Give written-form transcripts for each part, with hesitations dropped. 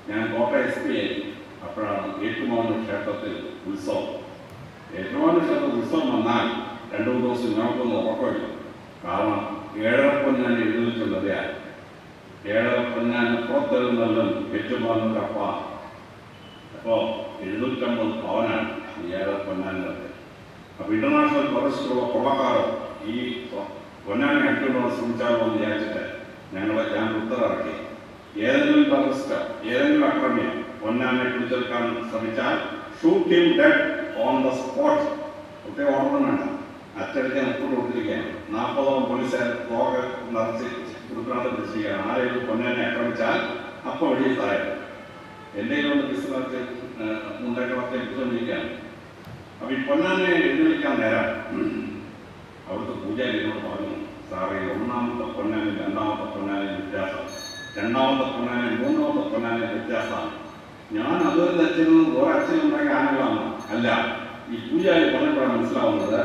ഞാൻ കോട്ടയം SP ആയി. അപ്പോഴാണ് ഏറ്റുമാനൂർ ക്ഷേത്രത്തിൽ ഉത്സവം. ഏറ്റുമാനൂർ ക്ഷേത്രത്തിൽ ഉത്സവം വന്നാൽ 2-3 ദിവസം ഞങ്ങൾക്കൊന്നും ഉറക്കമില്ല. കാരണം ഏഴരപ്പൊന്നാൻ എഴുന്നള്ളിച്ചുള്ളത് ഏഴരപ്പൊന്നാൻ പുറത്തെഴുന്നള്ളും ഏറ്റുമാനൂരപ്പ. അപ്പോൾ 750 പവനാണ് ഈ ഏഴരപ്പൊന്നാനത്. അപ്പോൾ ഇന്റർനാഷണൽ ഫോറസ്റ്റിലുള്ള കൊള്ളക്കാരോ ഈ പൊന്നാനെ അട്ടുകൊണ്ടുള്ള ശ്രമിച്ചാലോ എന്ന് വിചാരിച്ചിട്ട് ഞാൻ ഉത്തരവിറക്കി. ഏതെങ്കിലും ടെററിസ്റ്റോ ഏതെങ്കിലും അക്രമിയോ പൊന്നാനെ പിടിച്ചെടുക്കാൻ ശ്രമിച്ചാൽ shoot him dead on the spot. പ്രത്യേക ഓർമ്മ വേണ്ട, അച്ചടിക്കാൻ എപ്പോഴും കൊടുത്തിരിക്കുകയാണ്. 40ഓളം പോലീസുകാർ തോക നിറച്ച് കൊടുക്കാതെ പിടിച്ചിരിക്കുകയാണ്. ആരെങ്കിലും പൊന്നാനെ ആക്രമിച്ചാൽ അപ്പോൾ വെളിയിൽ താഴെ. എൻ്റെ കയ്യിലുള്ള ബിസിനസ് മുണ്ടേക്കളത്തെ എടുത്തുകൊണ്ടിരിക്കുകയാണ്. അപ്പോൾ ഈ പൊന്നാനെ എഴുന്നള്ളിക്കാൻ നേരം അവിടുത്തെ പൂജാരി എന്നോട് പറഞ്ഞു, സാറേ, 1ാമത്തെ പൊന്നാനും 2ാമത്തെ പൊന്നാനും വ്യത്യാസം, 2ാമത്തെ പൊന്നാനും 3ാമത്തെ പൊന്നാനും വ്യത്യാസമാണ്. ഞാൻ അതൊരു അച്ഛനും ഒരച്ഛനുണ്ടാക്കിയ ആനകളാണ്. അല്ല, ഈ പൂജാരി പറഞ്ഞപ്പോഴാണ് മനസ്സിലാവുന്നത്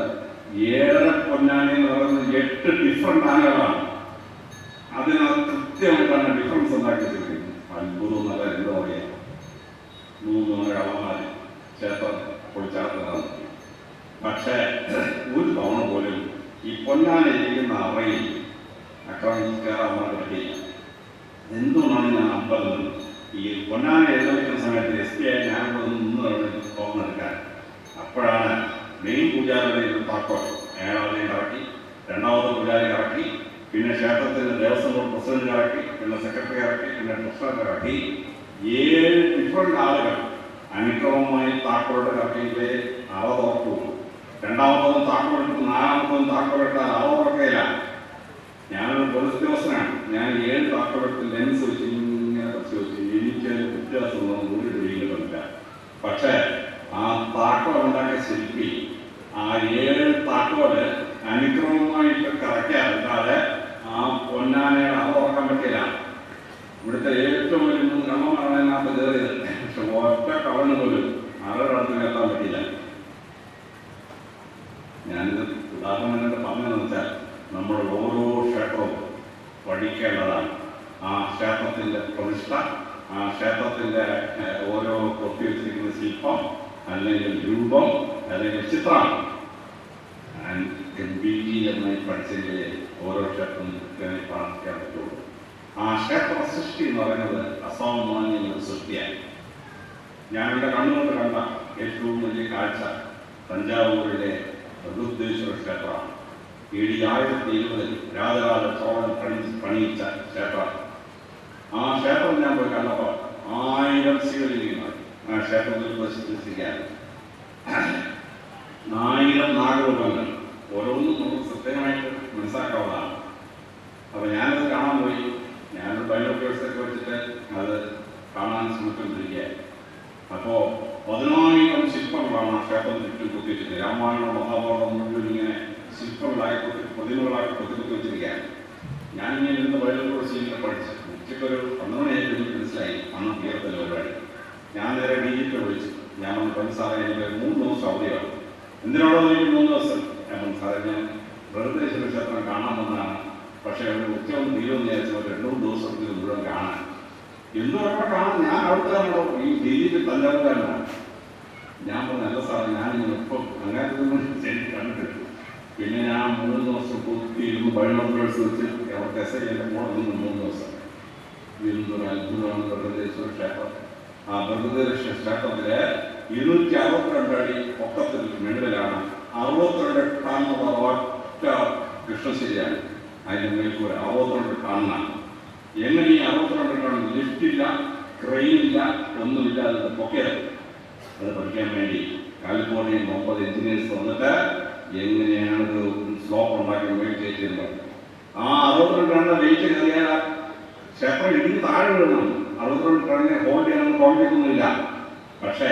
7 പൊന്നാനി എന്ന് പറയുന്നത് 8 ഡിഫറെൻ്റ് ആനകളാണ്. അതിനകത്ത് കൃത്യമായിട്ടാണ് ഡിഫറൻസ് ഉണ്ടാക്കി വെച്ചിരിക്കുന്നത്. അത്ഭുതം നല്ല എന്താ പറയുക, 3 കള്ളന്മാർ ക്ഷേത്രം പൊളിച്ചാർത്തതാണ്. പക്ഷേ ഒരു തവണ പോലും ഈ പൊന്നാന ഇരിക്കുന്ന അറയിൽ കയറാൻ പറ്റില്ല. എന്തുകൊണ്ടാണ് ഞാൻ അമ്പലം ഈ പൊന്നാന എഴുന്നള്ളിക്കുന്ന സമയത്ത് SP ആയി ഞാൻ നിന്ന് തോന്നെടുക്കാൻ. അപ്പോഴാണ് മെയിൻ പൂജാരിയുടെ താക്കോൽ അയാളെയും കറക്കി, 2ാമത്തെ പൂജാരി കറക്കി, പിന്നെ ക്ഷേത്രത്തിൻ്റെ ദേവസ്വം ബോർഡ് പ്രസിഡന്റ് കറക്കി, പിന്നെ സെക്രട്ടറി കറക്കി, പിന്നെ ട്രഷറർ കറക്കി. 7 ഡിഫറെൻ്റ് ആളുകൾ അനുക്രമമായി താക്കോലിട്ട് കറക്കിയിട്ടേ അവ തുറക്കൂ. 2ാമത്തതും താക്കോലിട്ട് 4ാമത്തതും താക്കോലിട്ടാൽ അവ തുറക്കയില്ല. ഞാനൊരു പോലീസ് ഉദ്യോഗസ്ഥനാണ്. ഞാൻ 7 താക്കോലിട്ട് ലെൻസ് വെച്ച് ഇങ്ങനെ പരിശോധിച്ചു. എനിക്ക് വ്യത്യാസമൊന്നും ഒരു പിടിയില്ല. പക്ഷേ ആ താക്കോൽ ഉണ്ടാക്കിയ ശില്പി ആ 7 താക്കോല് അനുക്രമമായിട്ട് കറക്കാതെ ആ പൊന്നാനയുടെ അവ തുറക്കാൻ പറ്റില്ല. ഇവിടുത്തെ ഏറ്റവും വലിയ കള്ളന്മാരാണ് അതിനകത്ത് കയറിയത്. പക്ഷെ ഒറ്റ കള്ളന് പോലും ആളുടെ എത്താൻ പറ്റില്ല. ഞാനിത് ഉദാഹരണമായിട്ട് പറഞ്ഞതെന്ന് വെച്ചാൽ നമ്മൾ ഓരോ ക്ഷേത്രവും പഠിക്കേണ്ടതാണ്. ആ ക്ഷേത്രത്തിൻ്റെ പ്രതിഷ്ഠ, ആ ക്ഷേത്രത്തിൻ്റെ ഓരോ കൊത്തി വെച്ചിരിക്കുന്ന ശില്പം, അല്ലെങ്കിൽ രൂപം, അല്ലെങ്കിൽ ചിത്രം ഗംഭീരമായി പഠിച്ചെങ്കിലേ ഓരോ ക്ഷേത്രം കൃത്യമായി പ്രാർത്ഥിക്കാൻ പറ്റുള്ളൂ. ആ ക്ഷേത്ര സൃഷ്ടി എന്ന് പറയുന്നത് അസാമാന്യമായ സൃഷ്ടിയാണ്. ഞാനെൻ്റെ കണ്ണുകൊണ്ട് കണ്ട ഏറ്റവും വലിയ കാഴ്ച തഞ്ചാവൂരിലെ ബൃഹദേശ്വര ക്ഷേത്രമാണ്. AD 1020 രാജരാജ ചോളൻ പണിയിച്ച ക്ഷേത്രം. ആ ക്ഷേത്രം ഞാൻ പോയി കണ്ടപ്പോൾ 1000 ശിവലിംഗങ്ങൾ ആ ക്ഷേത്രത്തിൽ പ്രതിഷ്ഠിക്കാൻ, 1000 നാഗരൂപങ്ങൾ. ഓരോന്നും നമുക്ക് കൃത്യമായിട്ട് മനസ്സിലാക്കാവുന്നതാണ്. അപ്പോൾ ഞാനത് കാണാൻ പോയി. ഞാനൊരു ബൈനോക്കുലേഴ്സൊക്കെ വെച്ചിട്ട് അത് കാണാൻ ശ്രമിച്ചുകൊണ്ടിരിക്കുകയാണ്. അപ്പോൾ 10,000 ശില്പങ്ങളാണ് ആ ക്ഷേത്രത്തിൽ ചുറ്റും കുത്തിവെച്ചത്. രാമായണ മഹാഭാരതം മുഴുവൻ ഇങ്ങനെ ശില്പങ്ങളായി പ്രതിമകളായി കുത്തിക്കുത്തി വെച്ചിരിക്കുകയാണ്. ഞാനിങ്ങനെ ഇരുന്ന് ബൈനോക്കുലേഴ്സ് ഇങ്ങനെ പഠിച്ചു. ഉച്ചയ്ക്കൊരു 12 മണിയായിട്ട് എനിക്ക് മനസ്സിലായി അന്ന് തീരത്തിലെ പരിപാടി. ഞാൻ നേരെ DGP വിളിച്ചു. ഞാൻ സാറേ, എനിക്ക് 3 ദിവസം അവധിയാണ്. എന്തിനാണോ എനിക്ക് 3 ദിവസം? ഞാൻ സാറേ, ഞാൻ ബൃഹദേശ്വര ക്ഷേത്രം കാണാൻ വന്നതാണ്. പക്ഷേ ഒരു ഉച്ചയൊന്നും തീരുമെന്ന് വിചാരിച്ചാൽ 2-3 ദിവസത്തിൽ മുഴുവൻ കാണാൻ. എന്തുകൊണ്ടൊക്കെ കാണാൻ ഞാൻ അവിടുത്തെ ഈ DGP തഞ്ചാവൂരാണ്. ഞാൻ പറഞ്ഞല്ല സാറേ, ഞാനിങ്ങനെ ഇപ്പം അങ്ങനത്തെ ശരി കണ്ടിട്ടു. പിന്നെ ഞാൻ 3 ദിവസം പൂർത്തിയിരുന്നു ബൈനോക്കുലേഴ്സ് വെച്ച് അവിടുത്തെ SI എൻ്റെ കൂടെ നിന്ന് 3 ദിവസം. എന്തൊരു അത്ഭുതമാണ് ബൃഹദേശ്വര ക്ഷേത്രം. ആ ബൃഹദേശ്വര ക്ഷേത്രത്തിലെ 262 അടി പൊക്കത്തിൽ മുകളിലാണ് 62 ടണ്ണുള്ള ഒറ്റ കൃഷ്ണശിലയാണ്. അതിൻ്റെ മേൽക്കൂര 62 ടണ്ണാണ്. എങ്ങനെ ഈ 62 ടൺ ലിഫ്റ്റില്ല, ക്രെയിനില്ല, ഒന്നുമില്ല, അതിൻ്റെ പൊക്കയത്? അത് പഠിക്കാൻ വേണ്ടി കാലിഫോർണിയൻ 30 എഞ്ചിനീയേഴ്സ് വന്നിട്ട് എങ്ങനെയാണത് സ്ലോപ്പ് ഉണ്ടാക്കി വെയിറ്റ് ചെയ്യുന്നത്. ആ 62 ടണ്ണിൻ്റെ വെയിറ്റ് കയറിയാൽ ക്ഷേത്രം ഇടിഞ്ഞ് താഴെ വീഴണം. 62 ടണ്ണിനെ ഹോൾഡ് ചെയ്യാനൊന്നും കോൺഫിഡൻസൊന്നുമില്ല. പക്ഷേ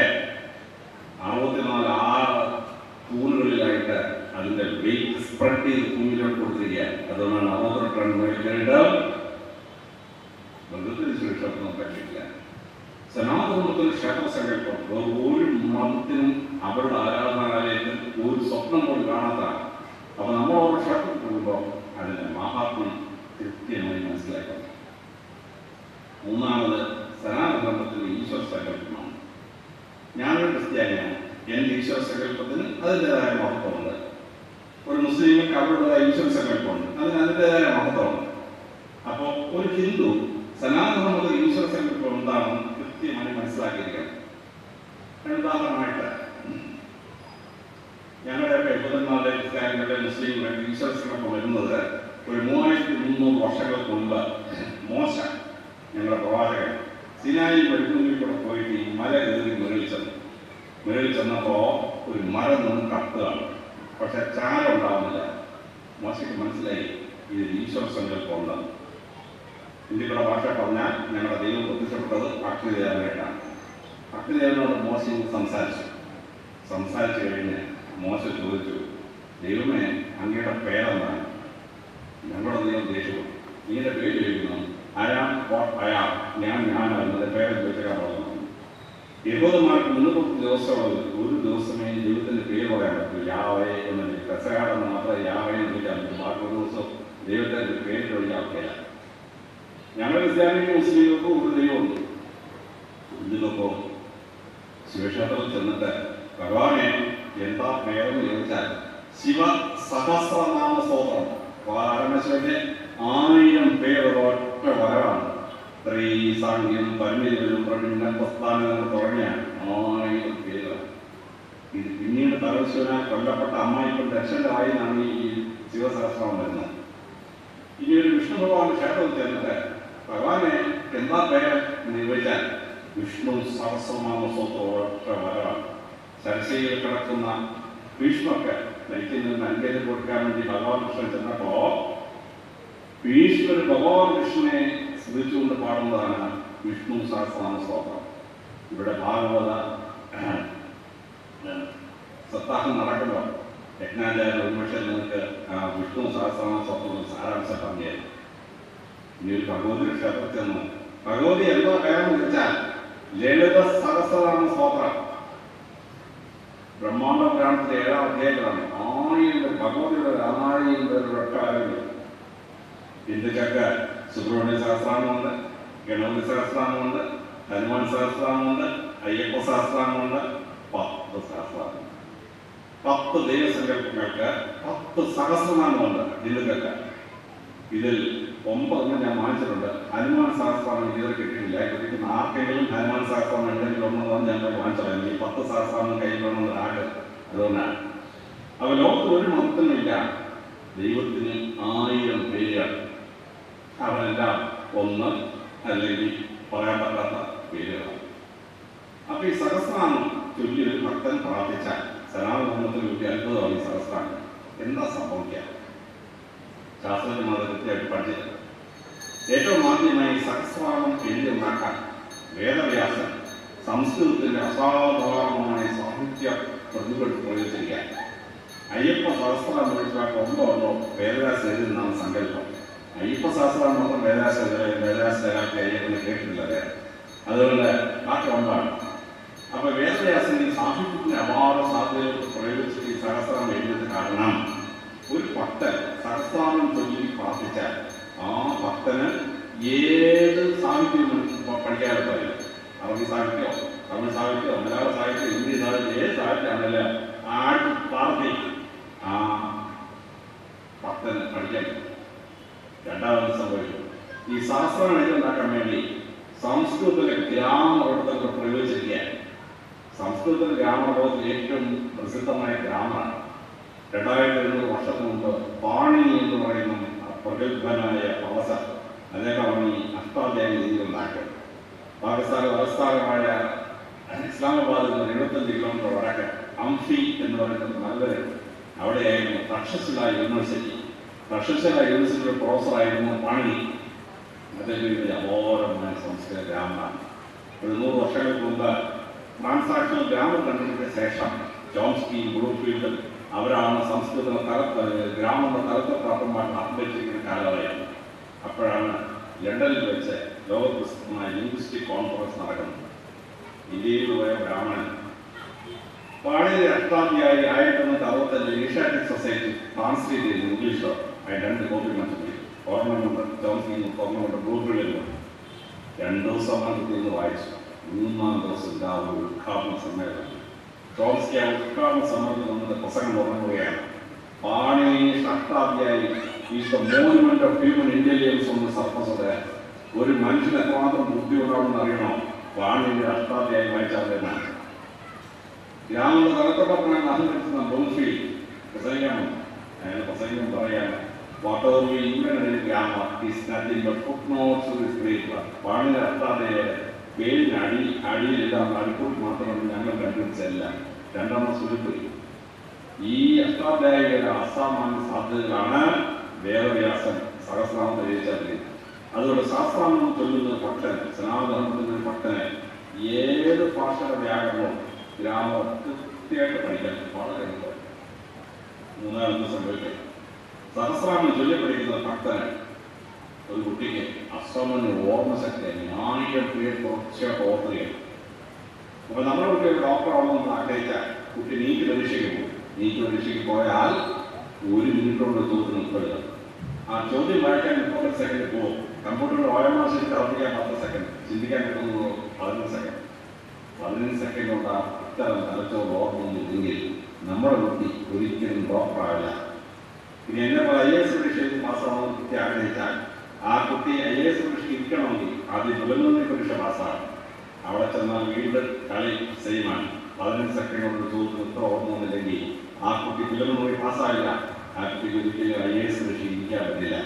64 ആ തൂണുകളിലായിട്ട് അതിൻ്റെ വെയിറ്റ് സ്പ്രെഡ് ചെയ്ത് ഭൂമിയിലോട്ട് കൊടുത്തിരിക്കുകയാണ്. അതുകൊണ്ടാണ് 62 ടൺ വെയിറ്റ് ബൃഹദേശ്വര ക്ഷേത്രം പറ്റില്ല. സനാതനത്തിൽ ക്ഷേത്ര സങ്കല്പം ഒരു മതത്തിനും അവരുടെ ആരാധനാലയത്തിൽ ഒരു സ്വപ്നം പോലും കാണാത്തതാണ്. അപ്പോൾ നമ്മൾ ഓരോ ക്ഷേത്രത്തിൽ പോകുമ്പോൾ അതിൻ്റെ മഹാത്മ്യം കൃത്യമായി മനസ്സിലാക്കണം. മൂന്നാമത് സനാതനത്തിൽ എൻ്റെ ഈശ്വര സങ്കല്പത്തിന് അതിൻ്റെതായ മഹത്വമുണ്ട്. ഒരു മുസ്ലിങ്ങൾക്ക് അവരുടേതായ ഈശ്വര സങ്കല്പമുണ്ട്, അതിന് അതിൻ്റെതായ മഹത്വമുണ്ട്. അപ്പോൾ ഒരു ഹിന്ദു സനാതനമുള്ള ഈശ്വര സങ്കല്പം എന്താണെന്ന് കൃത്യമായി മനസ്സിലാക്കിയിരിക്കണം. ഉദാഹരണമായിട്ട് ഞങ്ങളുടെയൊക്കെ യഹൂദന്മാരുടെ, ക്രിസ്ത്യാനികളുടെ, മുസ്ലിങ്ങളുടെ ഈശ്വര സങ്കല്പം വരുന്നത് ഒരു 3300 വർഷങ്ങൾക്ക് മുമ്പ് മോശ, ഞങ്ങളുടെ പ്രവാചകൻ, സിനായി വെളുക്കുന്നിൽ കൂടെ പോയിട്ട് ഈ മല കയറി മുകളിൽ ചെന്നപ്പോൾ ഒരു മരം നിന്ന് കത്തുകയാണ്. പക്ഷെ ചാരം ഉണ്ടാവുന്നില്ല. മോശയ്ക്ക് മനസ്സിലായി ഇത് ഈശ്വര സങ്കല്പം ഉണ്ടെന്ന്. ഹിന്ദിയുടെ ഭാഷ പറഞ്ഞാൽ ഞങ്ങളുടെ ദൈവം പ്രത്യക്ഷപ്പെട്ടത് അഗ്നിദേവനായിട്ടാണ്. അഗ്നിദേവനോട് മോശ സംസാരിച്ചു കഴിഞ്ഞ് മോശ ചോദിച്ചു, ദൈവമേ, അങ്ങയുടെ പേരെന്താണ്? ഞങ്ങളുടെ ദൈവം ദേഷ്യപ്പെട്ടു. നീന്റെ പേര് ചോദിക്കുന്നു, ഞാനാകുന്നത് പേരെ ചോദിച്ചാൽ പറഞ്ഞു. യഹൂദന്മാർക്ക് 300 ദിവസമുള്ളത് ഒരു ദിവസമേ ദൈവത്തിന്റെ പേര് പറയാൻ പറ്റൂ. യാവേ എന്ന് പെസഹാടെന്ന് മാത്രമേ യാവേ എന്ന് വിളിക്കാൻ പറ്റൂ. ബാക്കി ഒരു ദിവസം ദൈവത്തിന്റെ പേര് വിളിക്കാൻ പറ്റില്ല. ഞങ്ങൾ ക്രിസ്ത്യാനിക്കും മുസ്ലിങ്ങൾക്കും ഒരു ദൈവമുണ്ട്. ഇതിനൊപ്പം ശിവക്ഷേത്രത്തിൽ ചെന്നിട്ട് ഭഗവാനെ എന്താ പേരെന്ന് ചോദിച്ചാൽ ശിവ സഹസ്രനാമ സ്തോത്രം, പരമശിവന്റെ 1000 പേരൊരൊറ്റ വരവാണ്. സ്ത്രീ സാംഗ്യം പരിമിതികളും പ്രകടനം പ്രസ്ഥാനങ്ങൾ തുടങ്ങിയ 1000 പേരാണ്. ഇത് പിന്നീട് പരമശിവനാൽ കൊല്ലപ്പെട്ട അമ്മായിപ്പം ദക്ഷന്റെ വായിന്നാണ് ഈ ശിവസഹസ്രം വരുന്നത്. ഇനി ഒരു വിഷ്ണു ഭഗവാന്റെ ക്ഷേത്രത്തിൽ ചെന്നിട്ട് ഭഗവാനെ എന്താ പേര് എന്ന് ചോദിച്ചാൽ വിഷ്ണു സഹസ്രനാമ സ്തോത്രം ഒറ്റ വരവാണ്. സരസ്വതിയിൽ കിടക്കുന്ന ഭീഷ്മർക്ക് മരിക്കുന്നതിന് അനുഗ്രഹം കൊടുക്കാൻ വേണ്ടി ഭഗവാൻ കൃഷ്ണൻ ചെന്നപ്പോ ഭീഷ്മർ ഭഗവാൻ കൃഷ്ണനെ സ്മരിച്ചുകൊണ്ട് പാടുന്നതാണ് വിഷ്ണു സഹസ്രനാമ സ്തോത്രം. ഇവിടെ ഭാഗവത സപ്താഹം നടക്കുമ്പോൾ യജ്ഞാചാര്യ ഒരുപക്ഷെ നിങ്ങൾക്ക് വിഷ്ണു സഹസ്രനാമ സ്തോത്രം സാരാംശം പറഞ്ഞായിരുന്നു. ഇനി ഒരു ഭഗവതി ക്ഷേത്രത്തിൽ ചെന്നു ഭഗവതി എന്താ പേരെന്ന് വെച്ചാൽ ലളിത സഹസ്രനാമ സ്തോത്രം. ബ്രഹ്മാണ്ഡ പുരാണത്തിലെ 7-ാം അധ്യായത്തിലാണ് 1000 ഭഗവതിയുടെ 1000 പേരുടെ ഒട്ടാരങ്ങൾ. ഹിന്ദുക്കൾക്ക് സുബ്രഹ്മണ്യ സഹസ്രനാമമുണ്ട്, ഗണപതി സഹസ്രനാമമുണ്ട്, ഹനുമാൻ സഹസ്രനാമമുണ്ട്, അയ്യപ്പ സഹസ്രനാമമുണ്ട്, 10 സഹസ്രനാമം. 10 ദൈവസങ്കല്പങ്ങൾക്ക് 10 സഹസ്രനാമമുണ്ട് ഹിന്ദുക്കൾക്ക്. ഇതിൽ 9 ഞാൻ വാങ്ങിച്ചിട്ടുണ്ട്. ഹനുമാൻ സഹസ്രനാമം ഇതുവരെ കിട്ടിയില്ല. കിട്ടിക്കുന്ന ആർക്കെങ്കിലും ഹനുമാൻ സഹസ്രനാമം എന്തെങ്കിലും ഉണ്ടെന്ന് ഞാൻ പോയി വാങ്ങിച്ചത്. ഈ 10 സഹസ്രനാമം കയ്യിലുണ്ടെന്ന് ആകെ അതുകൊണ്ടാണ്. അവ ലോകത്തിൽ ഒരു മതത്തിനുമില്ല ദൈവത്തിന് 1000 പേരാണ്. അവരെല്ലാം ഒന്ന് അല്ലെങ്കിൽ പറയാൻ പറ്റാത്ത പേരുകളാണ്. അപ്പൊ ഈ സഹസ്രനാമം ചൊല്ലി ഒരു ഭക്തൻ പ്രാർത്ഥിച്ചാൽ സനാതനത്തിൽ വലിയ അത്ഭുതമാണ് ഈ സഹസ്രനാമം. എന്താ സംഭവിക്കുക? ശാസ്ത്രജ്ഞന്മാർ കൃത്യമായിട്ട് പഠിച്ചത് ഏറ്റവും ആദ്യമായി സഹസ്രനാമം എഴുതിയുണ്ടാക്കാൻ വേദവ്യാസൻ സംസ്കൃതത്തിന്റെ അസാധാരണമായ സാഹിത്യ പ്രതികൾ പ്രയോഗിച്ചിരിക്കുക. അയ്യപ്പ സഹസ്രനാമം ഒഴിച്ചാൽ ഒന്നോ വേദവ്യാസം എഴുതുന്നതാണ് സങ്കല്പം. അയ്യപ്പ സഹസ്രനാമം മാത്രം വേദവ്യാസ അയ്യപ്പനെ കേട്ടിട്ടില്ല. അതുകൊണ്ട് ബാക്കി ഒന്നാണ്. അപ്പൊ വേദവ്യാസന്റെ സാഹിത്യത്തിന്റെ അപാര സാധ്യതകൾ പ്രയോഗിച്ചിട്ട് ഈ സഹസ്രനാമം എഴുതിയത് കാരണം ഒരു ഭക്തൻ സഹസ്രനാമം ചൊല്ലി പ്രാർത്ഥിച്ചാൽ ആ ഭക്തന് ഏത് സാഹിത്യവും പഠിക്കാൻ പറ്റില്ല. അറബി സാഹിത്യമോ തമിഴ് സാഹിത്യമോ മലയാള സാഹിത്യം ഹിന്ദി സാഹിത്യം ഏത് സാഹിത്യമാണല്ലോ ആട് പ്രാർത്ഥി ആ ഭക്തന് പഠിക്കാൻ പറ്റും. രണ്ടാമത് സംഭവിക്കും ഈ സഹസ്രനാമം എഴുതുണ്ടാക്കാൻ വേണ്ടി സംസ്കൃതത്തിലെ ഗ്രാമപദങ്ങൾ പ്രയോഗിച്ചിരിക്കുകയാണ്. സംസ്കൃതത്തിലെ ഗ്രാമപദത്തിൽ ഏറ്റവും പ്രസിദ്ധമായ ഗ്രാമമാണ്. 2700 വർഷത്തിന് മുമ്പ് പാണിനി എന്ന് പറയുന്ന പ്രഗത്ഭനായ പ്രൊഫസർ അദ്ദേഹമാണ് ഈ അഷ്ടാധ്യായ രീതിയിൽ ഉണ്ടാക്കിയത്. പാകിസ്ഥാൻ തലസ്ഥാനമായ ഇസ്ലാമാബാദിൽ നിന്ന് 75 കിലോമീറ്റർ വടക്ക് അംഫി എന്ന് പറയുന്നത് നല്ലൊരു അവിടെയായിരുന്നു തക്ഷശില യൂണിവേഴ്സിറ്റി. തക്ഷശില യൂണിവേഴ്സിറ്റിയുടെ പ്രൊഫസറായിരുന്നു പാണിനി. അദ്ദേഹത്തിൻ്റെ അപാരമായ സംസ്കൃത ഗ്രാമമാണ്. ഒരു 100 വർഷങ്ങൾക്ക് മുമ്പ് ട്രാൻസാക്ഷണൽ ഗ്രാമർ കണ്ടുപിടിച്ച ശേഷം ചോംസ്കിയും ബ്ലൂഫീൽഡും അവരാണ് സംസ്കൃത ഗ്രാമങ്ങളുടെ തലത്തെ പ്രാപ്തമായിട്ട് അഭ്യർത്ഥിക്കുന്ന കാലമായിരുന്നു. അപ്പോഴാണ് ലണ്ടനിൽ വെച്ച് ലോകപ്രസിദ്ധമായ ലിംഗ്വിസ്റ്റിക് കോൺഫറൻസ് നടക്കുന്നത്. ഇന്ത്യയിൽ പോയ ബ്രാഹ്മണൻ പാടിയ അഷ്ടാധ്യായി 1965 ഏഷ്യാറ്റിക് സൊസൈറ്റി ട്രാൻസ്ലേറ്റ് ചെയ്ത് ഇംഗ്ലീഷോ അതിന് 2 കോപ്പി മനസ്സിലായി. Ornament ചോംസ്കിന്ന് ornament ബ്ലൂഫീൽഡിലുണ്ട്. 2 ദിവസം നിന്ന് വായിച്ചു. 3-ാം ദിവസം രാവിലെ ഉദ്ഘാടന സമ്മേളനം ചോംസ്കി ഉദ്ഘാടന സമയത്ത് നമ്മുടെ പ്രസംഗം തുടങ്ങുകയാണ്. Panini Ashtadhyayi is the monument of human intelligence on the surface of the earth. ഒരു മനുഷ്യന് എത്രമാത്രം ബുദ്ധി ഉണ്ടാവുമെന്ന് അറിയണോ? പാണിനിയുടെ അഷ്ടാധ്യായി വായിച്ചാൽ തന്നെ. ഗ്രാമങ്ങളുടെ തലത്തോട്ടപ്പനാണ് അഹങ്കരിക്കുന്ന ബോംഫി പ്രസംഗിക്കണം. അയാൾ പ്രസംഗം പറയാണ്, whatever we invent in grammar is nothing but footnotes to this great work. Panini അഷ്ടാധ്യായ പേരിന് അടിയിലെല്ലാം അടിക്കൂർ മാത്രമാണ് ഞങ്ങൾ കണ്ടുപിടിച്ചല്ല. രണ്ടെണ്ണം സുരുപ്പ്. ഈ അഷ്ടാധ്യായിയുടെ അസാമാന്യ സാധ്യതകളാണ് വേദവ്യാസൻ സഹസ്രനാമം രചിച്ചത്. അതുകൊണ്ട് സഹസ്രനാമം ചൊല്ലുന്ന ഭക്തൻ, സനാതനധർമ്മത്തിന്റെ ഭക്തനെ ഏത് ഭാഷയുടെ വ്യാകരണവും ഗ്രാമർ കൃത്യമായിട്ട് പഠിക്കാൻ വളരെ എളുപ്പം. മൂന്നാമത് സംഭവിക്കും, സഹസ്രനാമം ചൊല്ലിപ്പഠിക്കുന്ന ഭക്തന് ഒരു കുട്ടിക്ക് അസമന് ഓർമ്മശക്തി 1000 പേര് തുടർച്ചയായിട്ട് ഓർമ്മ ചെയ്യും. അപ്പൊ നമ്മുടെ കുട്ടി ഒരു ഡോക്ടർ ആവണമെന്ന് ആഗ്രഹിച്ചാൽ കുട്ടി നീറ്റ് പരീക്ഷയ്ക്ക് പോകും. നീറ്റ് പരീക്ഷയ്ക്ക് പോയാൽ 1 മിനിറ്റോട് ചോദ്യം ഉൾപ്പെടുക. ആ ചോദ്യം വായിക്കാൻ 30 സെക്കൻഡ് പോകും. കമ്പ്യൂട്ടറിൽ ഓരോ പ്രവർത്തിക്കാൻ 10 സെക്കൻഡ്, ചിന്തിക്കാൻ കിട്ടുന്നത് 15 സെക്കൻഡ്. 15 സെക്കൻഡ് കൊണ്ട് ആ ഇത്തരം തലച്ചോറ് ഓർമ്മൊന്നുമില്ലെങ്കിൽ നമ്മുടെ കുട്ടി ഒരിക്കലും ഡോക്ടറാവില്ല. ഇനി എന്നെ IAS പരീക്ഷയിൽ പാസ്സാവണമെന്ന് കുട്ടി ആഗ്രഹിച്ചാൽ ആ കുട്ടി IAS പരീക്ഷ ഇരിക്കണമെങ്കിൽ ആദ്യം പ്രിലിമിനറി പരീക്ഷ പാസ്സാണ്. അവിടെ ചെന്നാൽ വീണ്ടും കളി സെയിമാണ്. 15 സെക്കൻഡ് കൊണ്ട് ചോദിച്ചു ഇത്ര ഓർമ്മ ആ കുട്ടി പ്രിലിമിനറി പാസ്സായില്ല. ആ കുട്ടിക്ക് ഒരിക്കലും IAS പരീക്ഷ ഇരിക്കാൻ പറ്റില്ല.